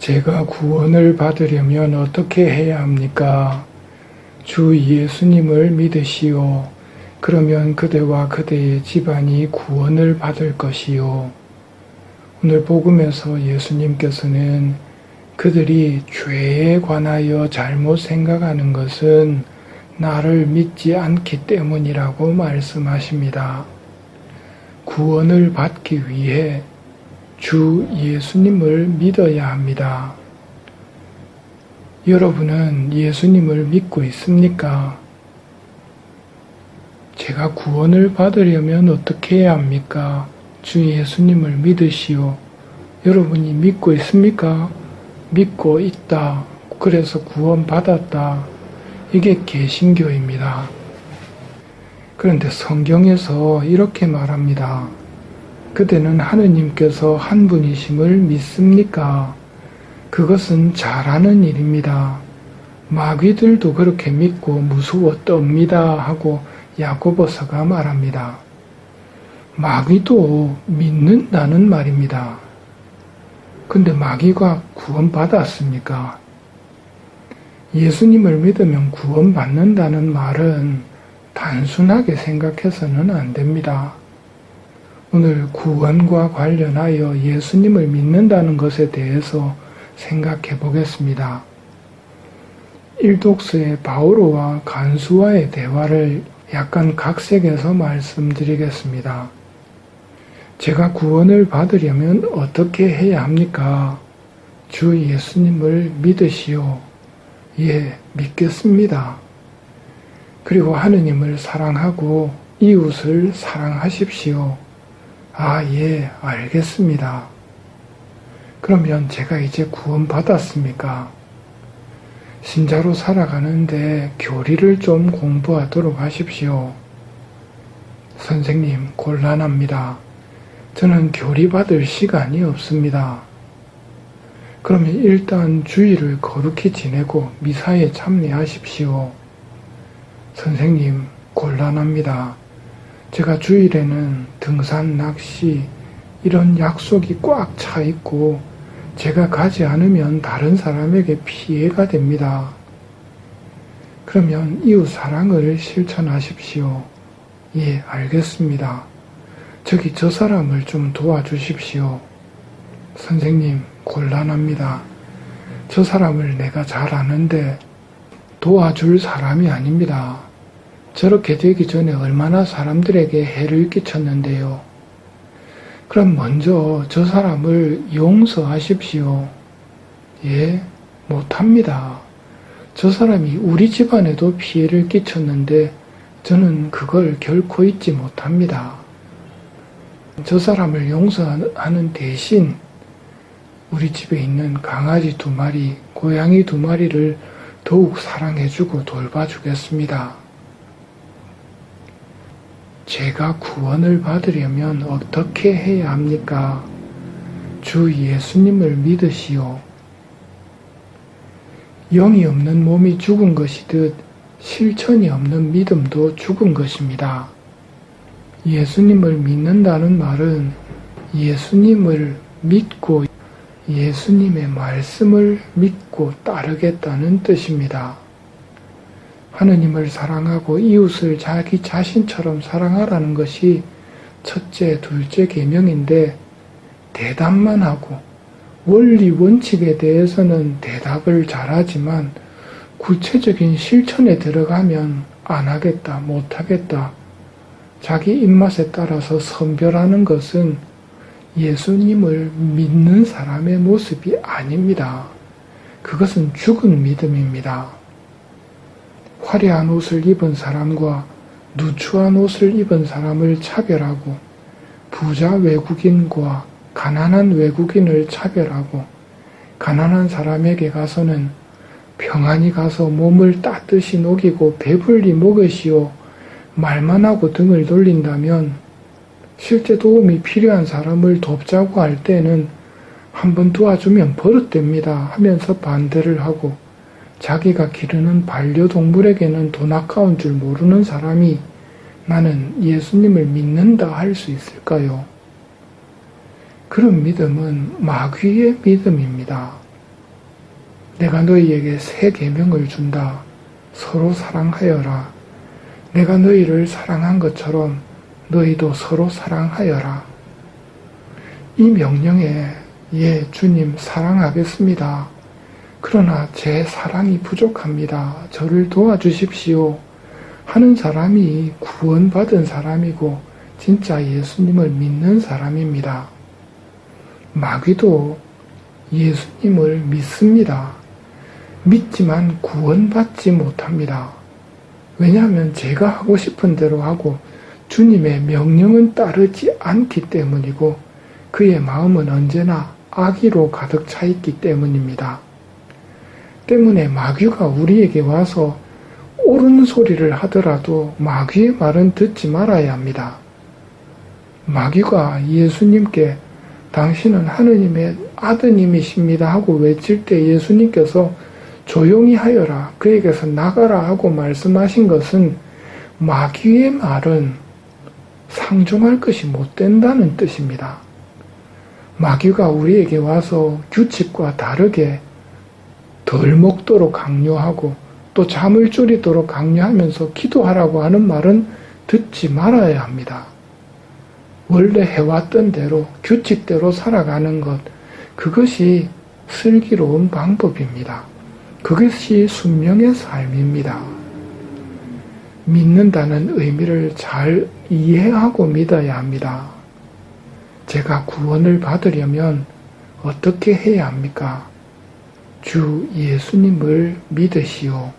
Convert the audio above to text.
제가 구원을 받으려면 어떻게 해야 합니까? 주 예수님을 믿으시오. 그러면 그대와 그대의 집안이 구원을 받을 것이요. 오늘 복음에서 예수님께서는 그들이 죄에 관하여 잘못 생각하는 것은 나를 믿지 않기 때문이라고 말씀하십니다. 구원을 받기 위해 주 예수님을 믿어야 합니다. 여러분은 예수님을 믿고 있습니까? 제가 구원을 받으려면 어떻게 해야 합니까? 주 예수님을 믿으시오. 여러분이 믿고 있습니까? 믿고 있다. 그래서 구원 받았다. 이게 개신교입니다. 그런데 성경에서 이렇게 말합니다. 그대는 하느님께서 한 분이심을 믿습니까? 그것은 잘하는 일입니다. 마귀들도 그렇게 믿고 무서워 떱니다 하고 야고보서가 말합니다. 마귀도 믿는다는 말입니다. 근데 마귀가 구원받았습니까? 예수님을 믿으면 구원받는다는 말은 단순하게 생각해서는 안 됩니다. 오늘 구원과 관련하여 예수님을 믿는다는 것에 대해서 생각해 보겠습니다. 일독서의 바오로와 간수와의 대화를 약간 각색해서 말씀드리겠습니다. 제가 구원을 받으려면 어떻게 해야 합니까? 주 예수님을 믿으시오. 예, 믿겠습니다. 그리고 하느님을 사랑하고 이웃을 사랑하십시오. 아, 예, 알겠습니다. 그러면 제가 이제 구원받았습니까? 신자로 살아가는데 교리를 좀 공부하도록 하십시오. 선생님, 곤란합니다. 저는 교리 받을 시간이 없습니다. 그러면 일단 주일을 거룩히 지내고 미사에 참여하십시오. 선생님, 곤란합니다. 제가 주일에는 등산, 낚시 이런 약속이 꽉 차 있고 제가 가지 않으면 다른 사람에게 피해가 됩니다. 그러면 이웃 사랑을 실천하십시오. 예, 알겠습니다. 저기 저 사람을 좀 도와주십시오. 선생님, 곤란합니다. 저 사람을 내가 잘 아는데 도와줄 사람이 아닙니다. 저렇게 되기 전에 얼마나 사람들에게 해를 끼쳤는데요. 그럼 먼저 저 사람을 용서하십시오. 예, 못합니다. 저 사람이 우리 집안에도 피해를 끼쳤는데 저는 그걸 결코 잊지 못합니다. 저 사람을 용서하는 대신 우리 집에 있는 강아지 2마리, 고양이 2마리를 더욱 사랑해주고 돌봐주겠습니다. 제가 구원을 받으려면 어떻게 해야 합니까? 주 예수님을 믿으시오. 영이 없는 몸이 죽은 것이듯 실천이 없는 믿음도 죽은 것입니다. 예수님을 믿는다는 말은 예수님을 믿고 예수님의 말씀을 믿고 따르겠다는 뜻입니다. 하느님을 사랑하고 이웃을 자기 자신처럼 사랑하라는 것이 첫째, 둘째 계명인데 대답만 하고 원리 원칙에 대해서는 대답을 잘하지만 구체적인 실천에 들어가면 안 하겠다, 못 하겠다, 자기 입맛에 따라서 선별하는 것은 예수님을 믿는 사람의 모습이 아닙니다. 그것은 죽은 믿음입니다. 화려한 옷을 입은 사람과 누추한 옷을 입은 사람을 차별하고 부자 외국인과 가난한 외국인을 차별하고 가난한 사람에게 가서는 평안히 가서 몸을 따뜻이 녹이고 배불리 먹으시오 말만 하고 등을 돌린다면 실제 도움이 필요한 사람을 돕자고 할 때는 한번 도와주면 버릇됩니다 하면서 반대를 하고 자기가 기르는 반려동물에게는 돈 아까운 줄 모르는 사람이 나는 예수님을 믿는다 할 수 있을까요? 그런 믿음은 마귀의 믿음입니다. 내가 너희에게 새 계명을 준다. 서로 사랑하여라. 내가 너희를 사랑한 것처럼 너희도 서로 사랑하여라. 이 명령에 주님 사랑하겠습니다. 그러나 제 사랑이 부족합니다. 저를 도와주십시오. 하는 사람이 구원받은 사람이고 진짜 예수님을 믿는 사람입니다. 마귀도 예수님을 믿습니다. 믿지만 구원받지 못합니다. 왜냐하면 제가 하고 싶은 대로 하고 주님의 명령은 따르지 않기 때문이고 그의 마음은 언제나 악의로 가득 차 있기 때문입니다. 때문에 마귀가 우리에게 와서 옳은 소리를 하더라도 마귀의 말은 듣지 말아야 합니다. 마귀가 예수님께 당신은 하느님의 아드님이십니다 하고 외칠 때 예수님께서 조용히 하여라, 그에게서 나가라 하고 말씀하신 것은 마귀의 말은 상종할 것이 못 된다는 뜻입니다. 마귀가 우리에게 와서 규칙과 다르게 덜 먹도록 강요하고 또 잠을 줄이도록 강요하면서 기도하라고 하는 말은 듣지 말아야 합니다. 원래 해왔던 대로 규칙대로 살아가는 것, 그것이 슬기로운 방법입니다. 그것이 순명의 삶입니다. 믿는다는 의미를 잘 이해하고 믿어야 합니다. 제가 구원을 받으려면 어떻게 해야 합니까? 주 예수님을 믿으시오.